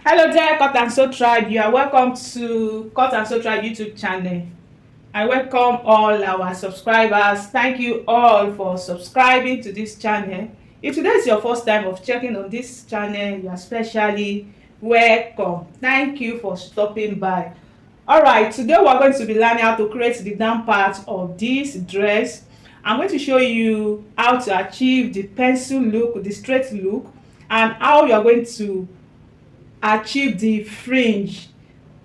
Hello there, Cut and Sew Tribe. You are welcome to Cut and Sew Tribe YouTube channel. I welcome all our subscribers. Thank you all for subscribing to this channel. If today is your first time of checking on this channel, you are especially welcome. Thank you for stopping by. Alright, today we are going to be learning how to create the down part of this dress. I'm going to show you how to achieve the pencil look, the straight look, and how you are going to achieve the fringe,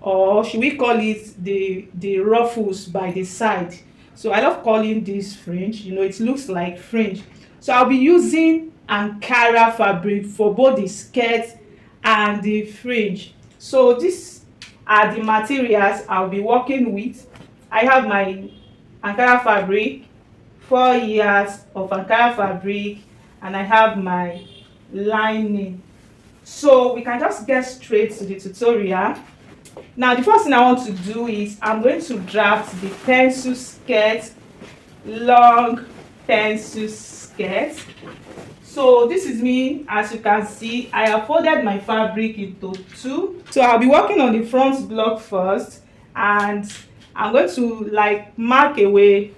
or should we call it the ruffles by the side. So I love calling this fringe, it looks like fringe. So I'll be using Ankara fabric for both the skirt and the fringe. So these are the materials I'll be working with. I have my Ankara fabric, 4 years of Ankara fabric, and I have my lining. So we can just get straight to the tutorial. Now the first thing I want to do is I'm going to draft the pencil skirt, long pencil skirt. So this is me. As you can see, I have folded my fabric into two. So I'll be working on the front block first, and I'm going to mark away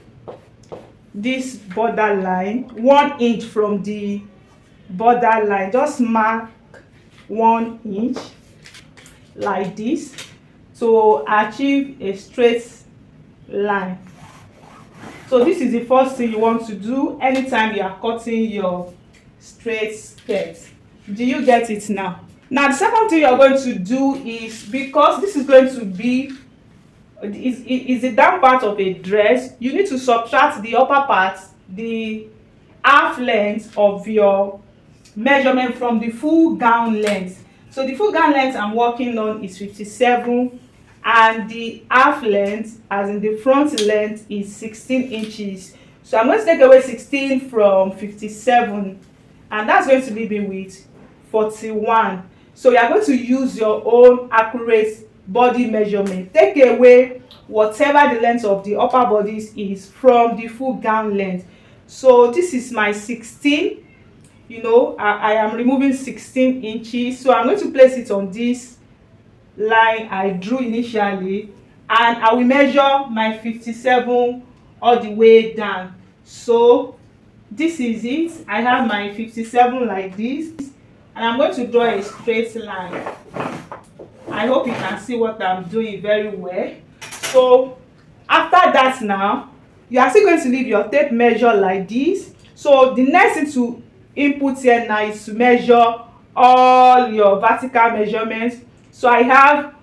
this border line 1 inch from the border line. Just mark 1 inch like this to achieve a straight line. So this is the first thing you want to do anytime you are cutting your straight skirt. Do you get it now? Now the second thing you are going to do is, because this is going to be is the down part of a dress, you need to subtract the upper part, the half length of your measurement from the full gown length. So the full gown length I'm working on is 57, and the half length, as in the front length, is 16 inches. So I'm going to take away 16 from 57, and that's going to leave me with 41. So you are going to use your own accurate body measurement. Take away whatever the length of the upper bodies is from the full gown length. So this is my 16. I am removing 16 inches. So I'm going to place it on this line I drew initially, and I will measure my 57 all the way down. So this is it. I have my 57 like this, and I'm going to draw a straight line. I hope you can see what I'm doing very well. So after that, now you are still going to leave your tape measure like this. So the next thing to input here now is to measure all your vertical measurements. So I have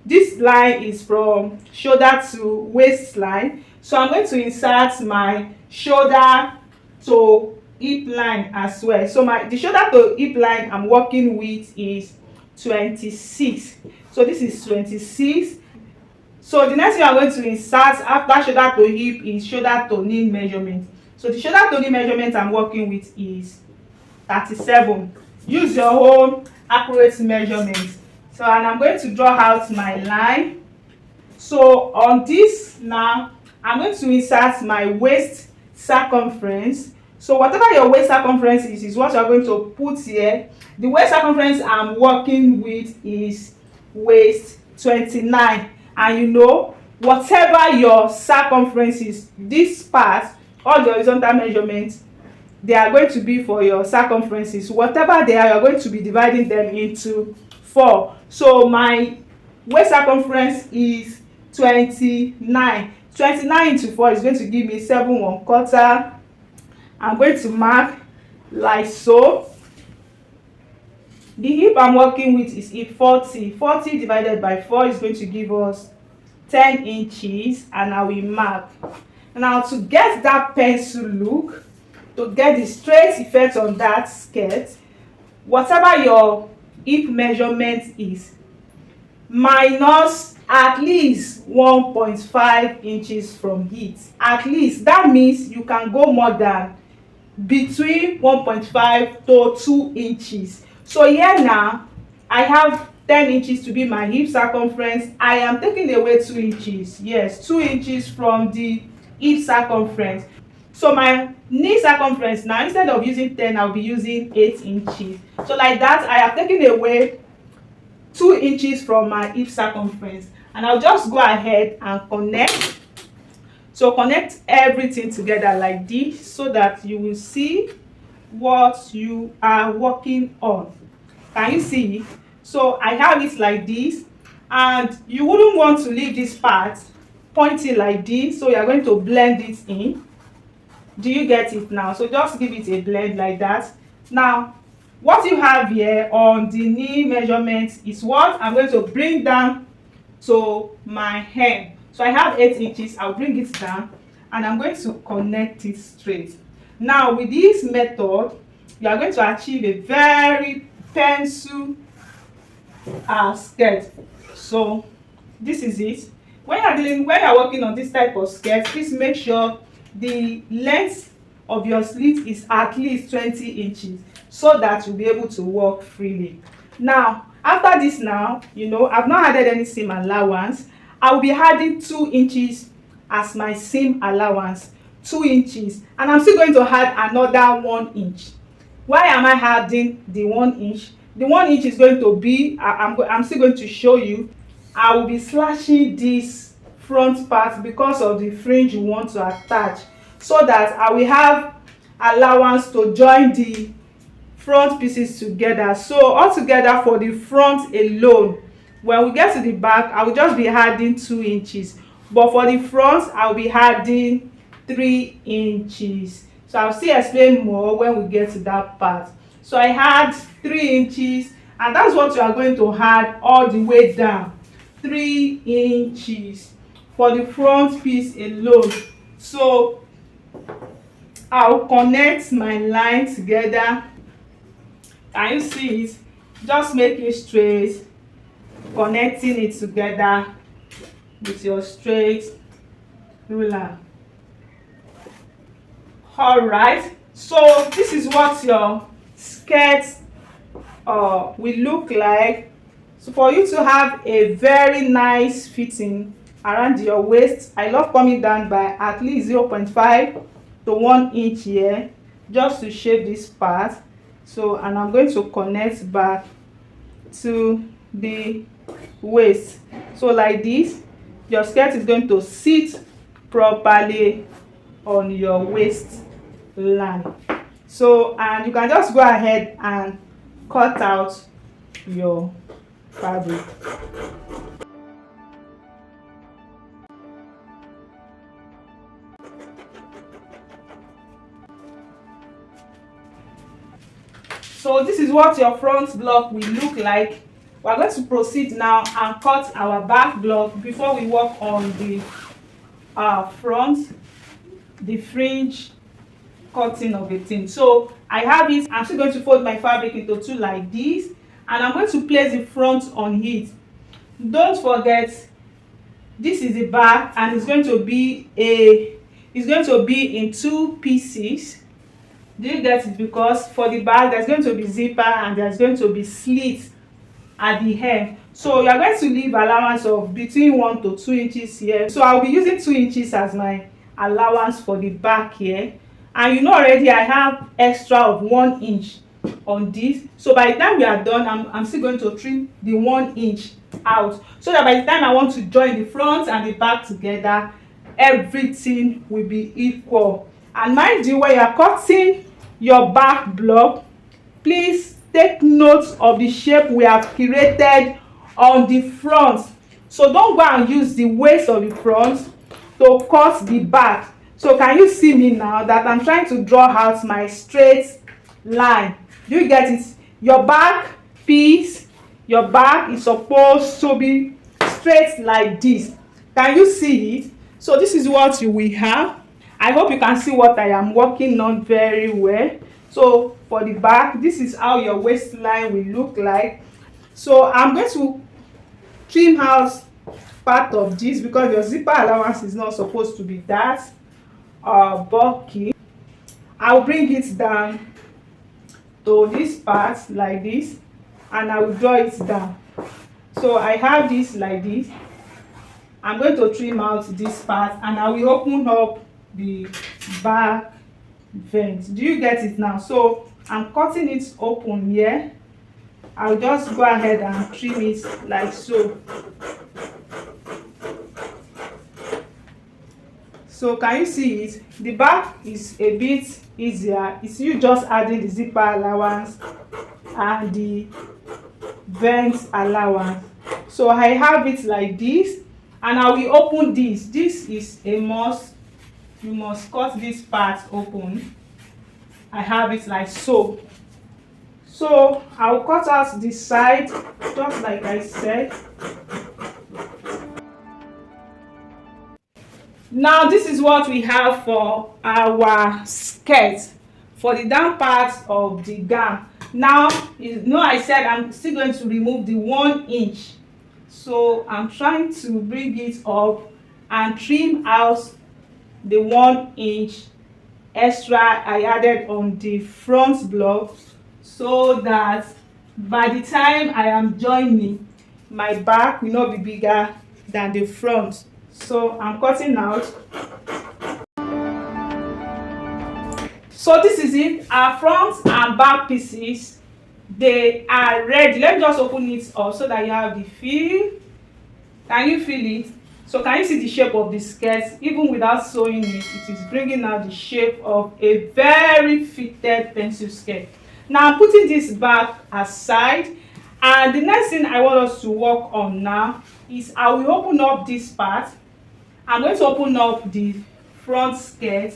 this line is from shoulder to waistline. So I'm going to insert my shoulder to hip line as well. So the shoulder to hip line I'm working with is 26. So this is 26. So the next thing I'm going to insert after shoulder to hip is shoulder to knee measurement. So the shoulder to knee measurement I'm working with is 37. Use your own accurate measurement. So, and I'm going to draw out my line. So on this now, I'm going to insert my waist circumference. So whatever your waist circumference is what you're going to put here. The waist circumference I'm working with is waist 29. And whatever your circumference is, this part, all the horizontal measurements, they are going to be for your circumferences. Whatever they are, you're going to be dividing them into 4. So my waist circumference is 29. 29 into 4 is going to give me 7 1/4. I'm going to mark like so. The hip I'm working with is hip 40. 40 divided by 4 is going to give us 10 inches, and I will mark. Now to get that pencil look, to get the straight effect on that skirt, whatever your hip measurement is, minus at least 1.5 inches from it. At least, that means you can go more than between 1.5 to 2 inches. So here now I have 10 inches to be my hip circumference. I am taking away 2 inches. Yes, 2 inches from the hip circumference. So my knee circumference now, instead of using 10, I'll be using 8 inches. So like that, I have taken away 2 inches from my hip circumference, and I'll just go ahead and connect. So connect everything together like this so that you will see what you are working on. Can you see? So I have it like this, and you wouldn't want to leave this part pointing like this, so you are going to blend it in. Do you get it now? So just give it a blend like that. Now what you have here on the knee measurement is what I'm going to bring down to my hem. So I have 8 inches. I'll bring it down and I'm going to connect it straight. Now with this method, you are going to achieve a very pencil skirt. So this is it. When you're working on this type of skirt, please make sure the length of your slit is at least 20 inches so that you'll be able to work freely. Now after this, now I've not added any seam allowance. I will be adding 2 inches as my seam allowance, 2 inches, and I'm still going to add another 1 inch. Why am I adding the 1 inch? The 1 inch is going to be, I'm still going to show you. I will be slashing this front part because of the fringe you want to attach, so that I will have allowance to join the front pieces together. So altogether for the front alone, when we get to the back, I will just be adding 2 inches, but for the front I will be adding 3 inches. So I'll still explain more when we get to that part. So I had 3 inches, and that's what you are going to add all the way down, 3 inches for the front piece alone. So I'll connect my line together. Can you see it? Just make it straight, connecting it together with your straight ruler. All right, so this is what your skirt will look like. So for you to have a very nice fitting around your waist, I love coming down by at least 0.5 to 1 inch here, just to shape this part. So, and I'm going to connect back to the waist. So like this, your skirt is going to sit properly on your waist line. So, and you can just go ahead and cut out your fabric. So this is what your front block will look like. We're going to proceed now and cut our back block before we work on the front, the fringe cutting of the thing. So I have it. I'm still going to fold my fabric into 2 like this, and I'm going to place the front on it. Don't forget, this is the back, and it's going to be in 2 pieces. Do you get it? Because for the back there's going to be zipper and there's going to be slit at the hem. So you are going to leave allowance of between 1 to 2 inches here. So I'll be using 2 inches as my allowance for the back here. And already I have extra of 1 inch on this. So by the time we are done, I'm still going to trim the 1 inch out, so that by the time I want to join the front and the back together, everything will be equal. And mind you, when you are cutting your back block, please take note of the shape we have created on the front. So don't go and use the waist of the front to cut the back. So can you see me now that I'm trying to draw out my straight line? Do you get it? Your back piece, your back is supposed to be straight like this. Can you see it? So this is what you will have. I hope you can see what I am working on very well. So for the back, this is how your waistline will look like. So I'm going to trim out part of this because your zipper allowance is not supposed to be that bulky. I'll bring it down to this part like this, and I will draw it down. So I have this like this. I'm going to trim out this part, and I will open up the back vent. Do you get it now? So I'm cutting it open here I'll just go ahead and trim it like so. So can you see it? The back is a bit easier. It's you just adding the zipper allowance and the vent allowance. So I have it like this, and I will open this. This is a must. You must cut this part open. I have it like so. So I will cut out the side just like I said. Now this is what we have for our skirt, for the down part of the gown. Now you know I said I'm still going to remove the 1 inch, so I'm trying to bring it up and trim out the 1 inch extra I added on the front block, so that by the time I am joining, my back will not be bigger than the front. So I'm cutting out. So this is it. Our front and back pieces, they are ready. Let me just open it up so that you have the feel. Can you feel it? So can you see the shape of the skirt? Even without sewing it, it is bringing out the shape of a very fitted pencil skirt. Now I'm putting this back aside, and the next thing I want us to work on now is I will open up this part. I'm going to open up the front skirt.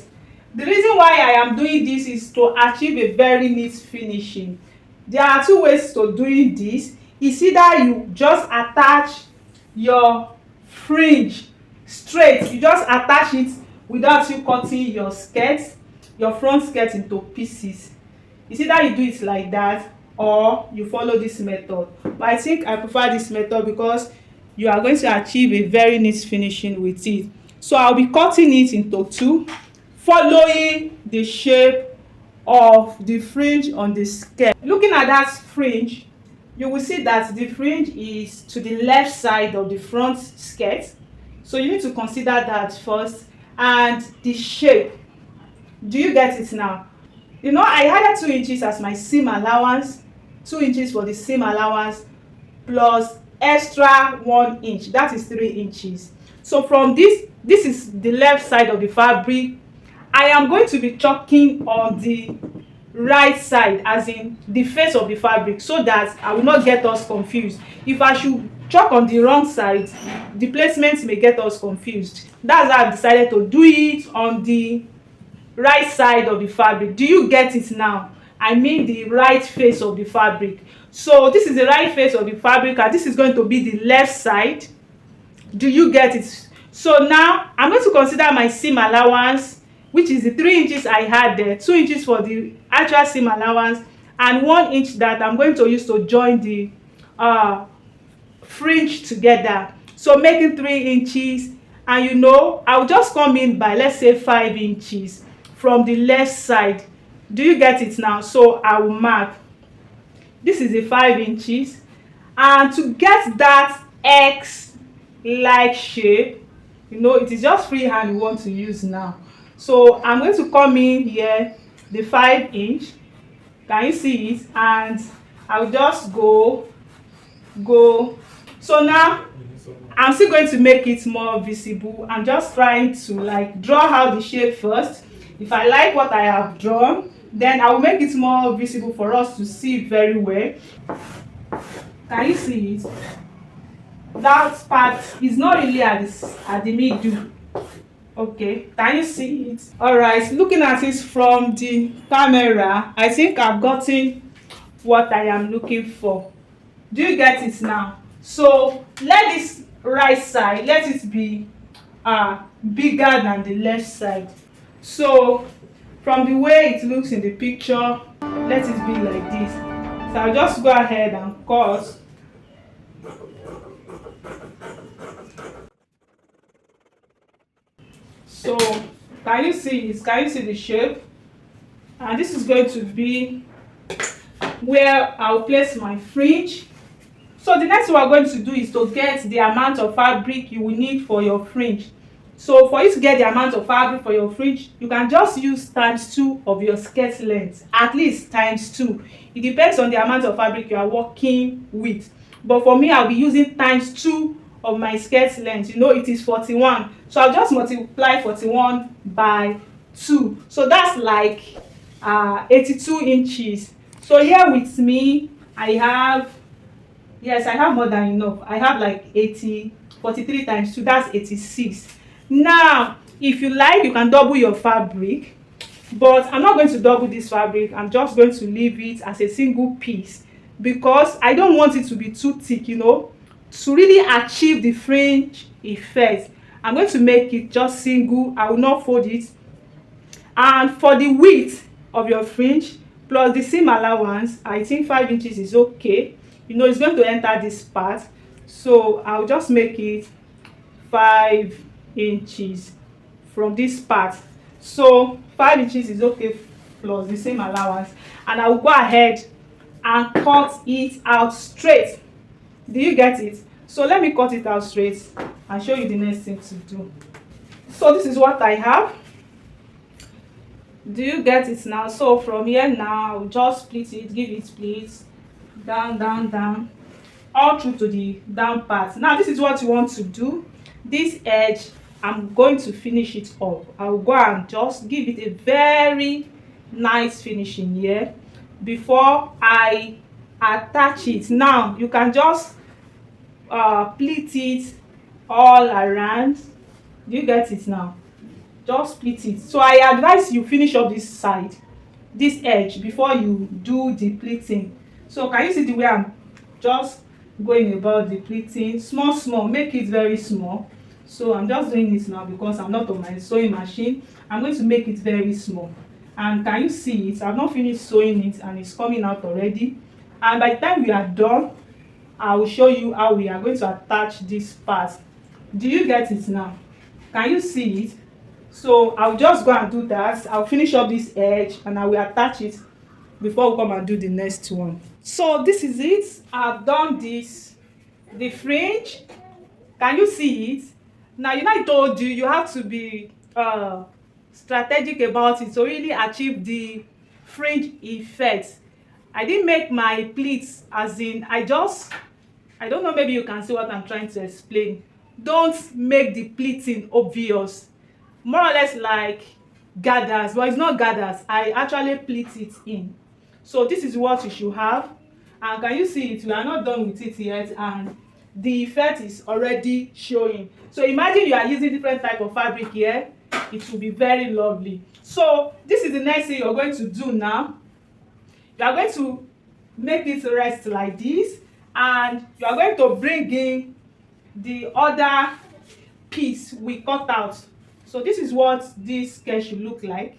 The reason why I am doing this is to achieve a very neat finishing. There are 2 ways to doing this. It's either you just attach your fringe straight, you just attach it without you cutting your skirt, your front skirt into pieces. It's either you do it like that or you follow this method. But I think I prefer this method because you are going to achieve a very neat finishing with it. So I'll be cutting it into 2, following the shape of the fringe on the skirt. Looking at that fringe, you will see that the fringe is to the left side of the front skirt. So you need to consider that first. And the shape, do you get it now? You know, I added 2 inches as my seam allowance, 2 inches for the seam allowance, plus extra 1 inch, that is 3 inches. So from this is the left side of the fabric. I am going to be chalking on the right side, as in the face of the fabric, so that I will not get us confused. If I should chalk on the wrong side, the placement may get us confused. That's why I've decided to do it on the right side of the fabric. Do you get it now? I mean the right face of the fabric. So this is the right face of the fabric, and this is going to be the left side. Do you get it? So now I'm going to consider my seam allowance, which is the 3 inches I had there, 2 inches for the actual seam allowance, and 1 inch that I'm going to use to join the fringe together. So making 3 inches, and you know, I'll just come in by, let's say, 5 inches from the left side. Do you get it now? So I will mark. This is a 5 inches, and to get that X-like shape, you know, it is just freehand we want to use now. So I'm going to come in here, the 5 inch. Can you see it? And I'll just go. So now I'm still going to make it more visible. I'm just trying to like draw out the shape first. If I like what I have drawn, then I will make it more visible for us to see very well. Can you see it? That part is not really at the middle. Okay, can you see it? All right, looking at it from the camera, I think I've gotten what I am looking for. Do you get it now? So let this right side, let it be bigger than the left side. So from the way it looks in the picture, let it be like this. So I'll just go ahead and cut. So can you see it? Can you see the shape? And this is going to be where I'll place my fringe. So the next thing we're going to do is to get the amount of fabric you will need for your fringe. So for you to get the amount of fabric for your fringe, you can just use times 2 of your skirt length, at least times 2. It depends on the amount of fabric you are working with, but for me I'll be using times 2 of my skirt length. You know, it is 41, so I'll just multiply 41 by 2, so that's like 82 inches. So here with me I have, yes, I have more than enough. I have like 43 times 2, that's 86. Now if you like, you can double your fabric, but I'm not going to double this fabric. I'm just going to leave it as a single piece because I don't want it to be too thick, you know. To really achieve the fringe effect, I'm going to make it just single. I will not fold it. And for the width of your fringe plus the seam allowance, I think 5 inches is okay. You know, it's going to enter this part, so I'll just make it 5 inches from this part. So 5 inches is okay plus the same allowance, and I will go ahead and cut it out straight. Do you get it? So let me cut it out straight and show you the next thing to do. So this is what I have. Do you get it now? So from here now, I'll just split it, give it splits, down, down, down, all through to the down part. Now this is what you want to do. This edge, I'm going to finish it up. I'll go and just give it a very nice finishing here before I attach it. Now you can just pleat it all around. Do you get it now? Just split it. So I advise you finish up this side, this edge, before you do the pleating. So can you see the way I'm just going about the pleating? Small, make it very small. So I'm just doing this now because I'm not on my sewing machine. I'm going to make it very small. And can you see it? I've not finished sewing it and it's coming out already. And by the time we are done, I will show you how we are going to attach this part. Do you get it now? Can you see it? So I'll just go and do that. I'll finish up this edge and I will attach it before we come and do the next one. So this is it. I've done this, the fringe. Can you see it? Now, you know, I told you you have to be strategic about it to really achieve the fringe effect. I didn't make my pleats as in, I don't know, maybe you can see what I'm trying to explain. Don't make the pleating obvious. More or less like gathers, but it's not gathers. I actually pleat it in. So this is what you should have. And can you see it? We are not done with it yet, and the effect is already showing. So imagine you are using different type of fabric here. It will be very lovely. So this is the next thing you're going to do now. You are going to make it rest like this, and you are going to bring in the other piece we cut out. So this is what this skirt should look like.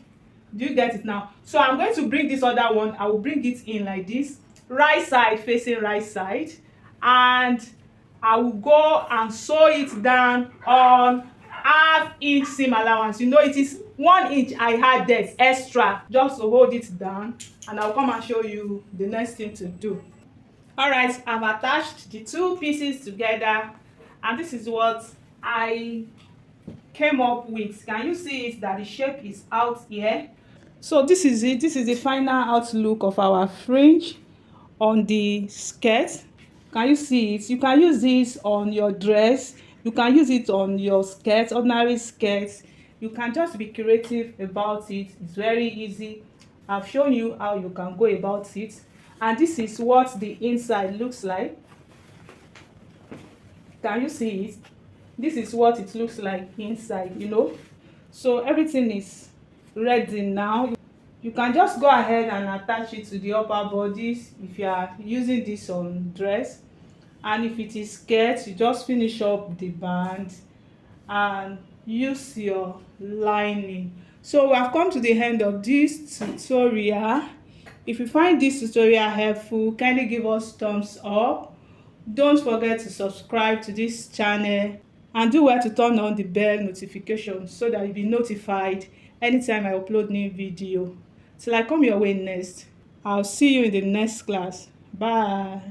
Do you get it now? So I'm going to bring this other one. I will bring it in like this, right side facing right side, and I will go and sew it down on half-inch seam allowance. You know, it is 1 inch I had that extra just to hold it down, and I'll come and show you the next thing to do. All right, I've attached the two pieces together, and this is what I came up with. Can you see it, that the shape is out here? So this is it. This is the final outlook of our fringe on the skirt. Can you see it? You can use this on your dress, you can use it on your skirt, ordinary skirts. You can just be creative about it. It's very easy. I've shown you how you can go about it, and this is what the inside looks like. Can you see it? This is what it looks like inside, you know. So everything is ready now. You can just go ahead and attach it to the upper bodies if you are using this on dress, and if it is skirt, you just finish up the band and use your lining. So we have come to the end of this tutorial. If you find this tutorial helpful, kindly give us thumbs up. Don't forget to subscribe to this channel, and do well to turn on the bell notification so that you'll be notified anytime I upload new video. Till I come your way next, I'll see you in the next class. Bye.